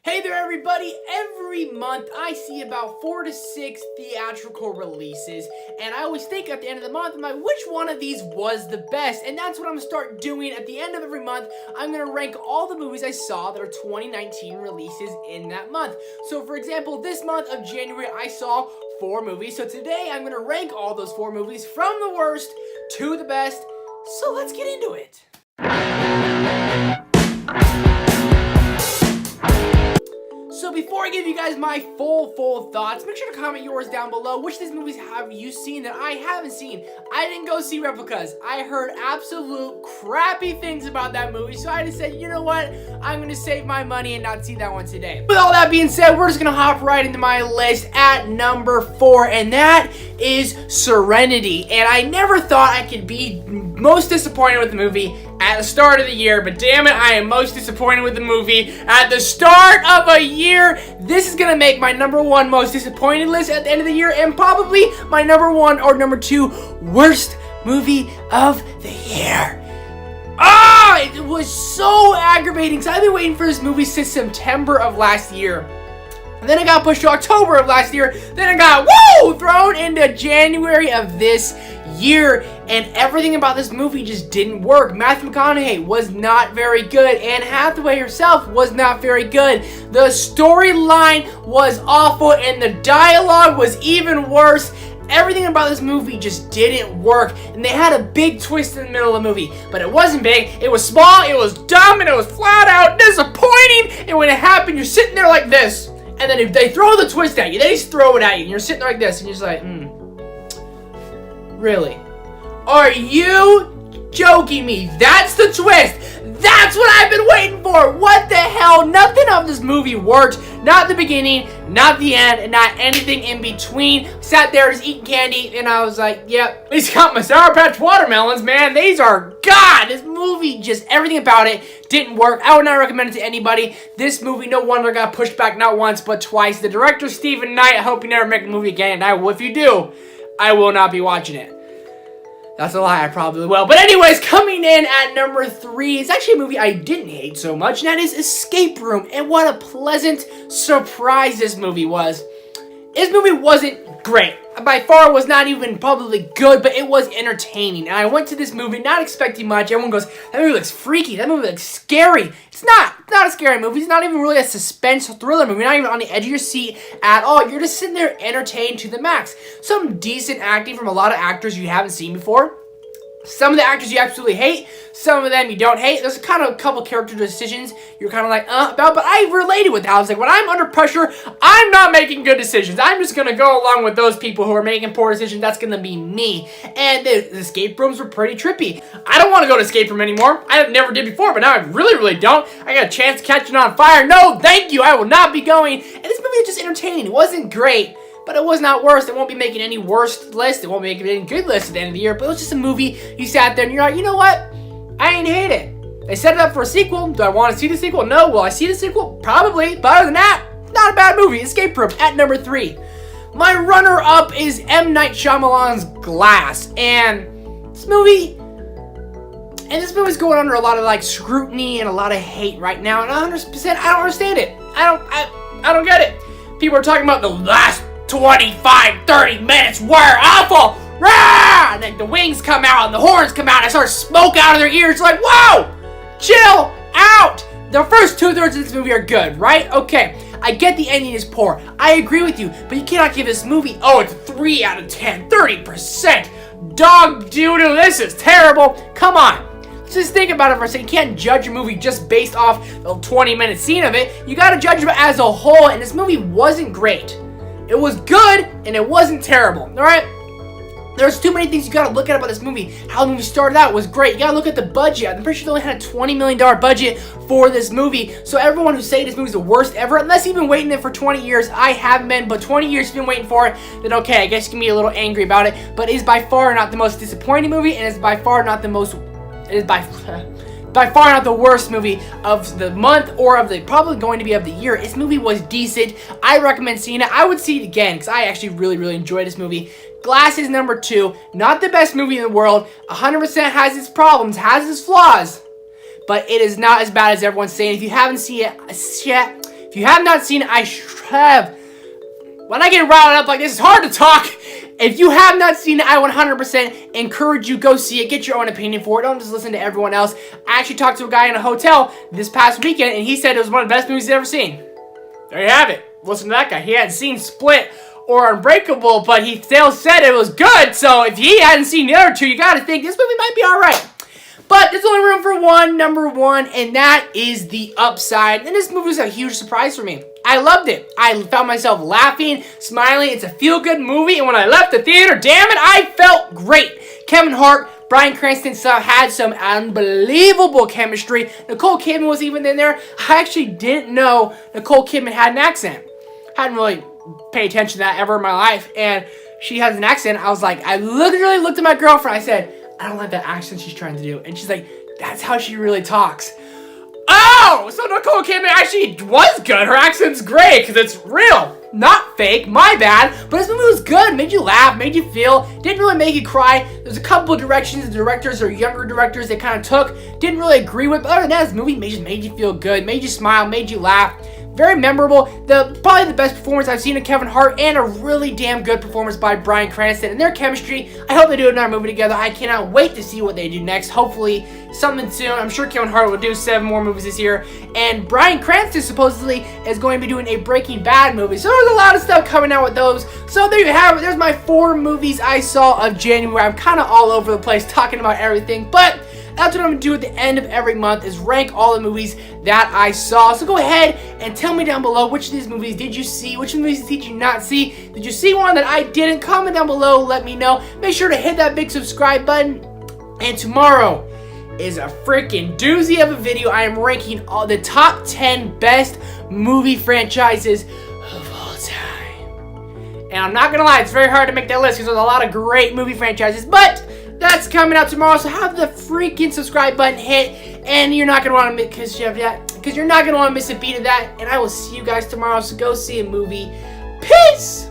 Hey there everybody, every month I see about 4 to 6 theatrical releases, and I always think at the end of the month, I'm like, which one of these was the best? And that's what I'm going to start doing at the end of every month. I'm going to rank all the movies I saw that are 2019 releases in that month. So for example, this month of January, I saw 4 movies, so today I'm going to rank all those 4 movies from the worst to the best, so let's get into it. So before I give you guys my full thoughts, make sure to comment yours down below. Which of these movies have you seen that I haven't seen? I didn't go see Replicas. I heard absolute crappy things about that movie, so I just said, you know what? I'm going to save my money and not see that one today. With all that being said, we're just going to hop right into my list at number 4, and that is Serenity. And I never thought I could be most disappointed with the movie at the start of the year, but damn it, I am most disappointed with the movie at the start of a year. This is gonna make my number 1 most disappointed list at the end of the year, and probably my number 1 or number 2 worst movie of the year. It was so aggravating, because I've been waiting for this movie since September of last year. And then it got pushed to October of last year. Then it got, thrown into January of this year. And everything about this movie just didn't work. Matthew McConaughey was not very good. Anne Hathaway herself was not very good. The storyline was awful, and the dialogue was even worse. Everything about this movie just didn't work, and they had a big twist in the middle of the movie, but it wasn't big, it was small, it was dumb, and it was flat out disappointing, and when it happened, you're sitting there like this. And then if they throw the twist at you, they just throw it at you, and you're sitting there like this, and you're just like, really? Are you joking me? That's the twist! That's what I've been waiting for! What the hell? Nothing of this movie worked. Not the beginning, not the end, and not anything in between. Sat there just eating candy, and I was like, yep. At least got my Sour Patch watermelons, man. These are, God, this movie, just everything about it didn't work. I would not recommend it to anybody. This movie, no wonder, got pushed back not once, but twice. The director, Stephen Knight, I hope you never make a movie again, and if you do, I will not be watching it. That's a lie, I probably will. But anyways, coming in at number 3 is actually a movie I didn't hate so much, and that is Escape Room. And what a pleasant surprise this movie was. This movie wasn't great. By far, it was not even probably good, but it was entertaining. And I went to this movie not expecting much. Everyone goes, that movie looks freaky. That movie looks scary. It's not a scary movie. It's not even really a suspense thriller movie. You're not even on the edge of your seat at all. You're just sitting there entertained to the max. Some decent acting from a lot of actors you haven't seen before. Some of the actors you absolutely hate. Some of them you don't hate. There's kind of a couple character decisions you're kind of like, about. But I related with that. I was like, when I'm under pressure, I'm not making good decisions. I'm just going to go along with those people who are making poor decisions. That's going to be me. And the escape rooms were pretty trippy. I don't want to go to escape room anymore. I never did before, but now I really don't. I got a chance to catch it on fire. No, thank you. I will not be going. And this movie was just entertaining. It wasn't great, but it was not worse. It won't be making any worst list. It won't be making any good list at the end of the year. But it was just a movie. You sat there and you're like, you know what? I ain't hate it. They set it up for a sequel. Do I want to see the sequel? No. Will I see the sequel? Probably. But other than that, not a bad movie. Escape Room at number 3. My runner-up is M. Night Shyamalan's Glass. And this movie's going under a lot of scrutiny and a lot of hate right now. And 100%, I don't understand it. I don't get it. People are talking about the last 25, 30 minutes were awful. Rah! And then the wings come out and the horns come out and start smoke out of their ears. Like, whoa! Chill out! The first 2/3 of this movie are good, right? Okay, I get the ending is poor. I agree with you, but you cannot give this movie, it's a 3 out of 10, 30%. Dog doo-doo, this is terrible. Come on. Just think about it for a second. You can't judge a movie just based off the 20-minute scene of it. You gotta judge it as a whole, and this movie wasn't great. It was good, and it wasn't terrible, alright? There's too many things you gotta look at about this movie. How the movie started out was great. You gotta look at the budget. I'm pretty sure they only had a $20 million budget for this movie. So everyone who's saying this movie's the worst ever, unless you've been waiting it for 20 years, I haven't been, but 20 years you've been waiting for it, then okay, I guess you can be a little angry about it. But it is by far not the most disappointing movie, and it's by far not the most... It is by far not the worst movie of the month or of the probably going to be of the year. This movie was decent. I recommend seeing it. I would see it again because I actually really enjoyed this movie. Glass is number 2. Not the best movie in the world. 100% has its problems, has its flaws, but it is not as bad as everyone's saying. If you haven't seen it yet, If you have not seen it, I have. When I get riled up like this, it's hard to talk. If you have not seen it, I 100% encourage you, go see it. Get your own opinion for it. Don't just listen to everyone else. I actually talked to a guy in a hotel this past weekend, and he said it was one of the best movies he's ever seen. There you have it. Listen to that guy. He hadn't seen Split or Unbreakable, but he still said it was good. So if he hadn't seen the other two, you got to think this movie might be all right. But there's only room for one, number one, and that is The Upside. And this movie was a huge surprise for me. I loved it. I found myself laughing, smiling. It's a feel-good movie, and when I left the theater, damn it, I felt great. Kevin Hart, Bryan Cranston had some unbelievable chemistry. Nicole Kidman was even in there. I actually didn't know Nicole Kidman had an accent. Hadn't really paid attention to that ever in my life, and she has an accent. I was like, I literally looked at my girlfriend. I said, I don't like that accent she's trying to do. And she's like, that's how she really talks. Oh, so Nicole Kidman actually was good. Her accent's great because it's real, not fake. My bad. But this movie was good. Made you laugh, made you feel. Didn't really make you cry. There's a couple of directions the directors or younger directors they kind of took. Didn't really agree with. But other than that, this movie just made you feel good, made you smile, made you laugh. Very memorable. Probably the best performance I've seen of Kevin Hart, and a really damn good performance by Bryan Cranston. And their chemistry, I hope they do another movie together. I cannot wait to see what they do next. Hopefully, something soon. I'm sure Kevin Hart will do 7 more movies this year. And Bryan Cranston supposedly is going to be doing a Breaking Bad movie. So there's a lot of stuff coming out with those. So there you have it. There's my 4 movies I saw of January. I'm kind of all over the place talking about everything, but that's what I'm going to do at the end of every month, is rank all the movies that I saw. So go ahead and tell me down below, which of these movies did you see? Which movies did you not see? Did you see one that I didn't? Comment down below, let me know. Make sure to hit that big subscribe button. And tomorrow is a freaking doozy of a video. I am ranking all the top 10 best movie franchises of all time. And I'm not going to lie, it's very hard to make that list because there's a lot of great movie franchises, but that's coming out tomorrow, so have the freaking subscribe button hit, and you're not gonna want to miss you're not gonna want to miss a beat of that. And I will see you guys tomorrow. So go see a movie. Peace.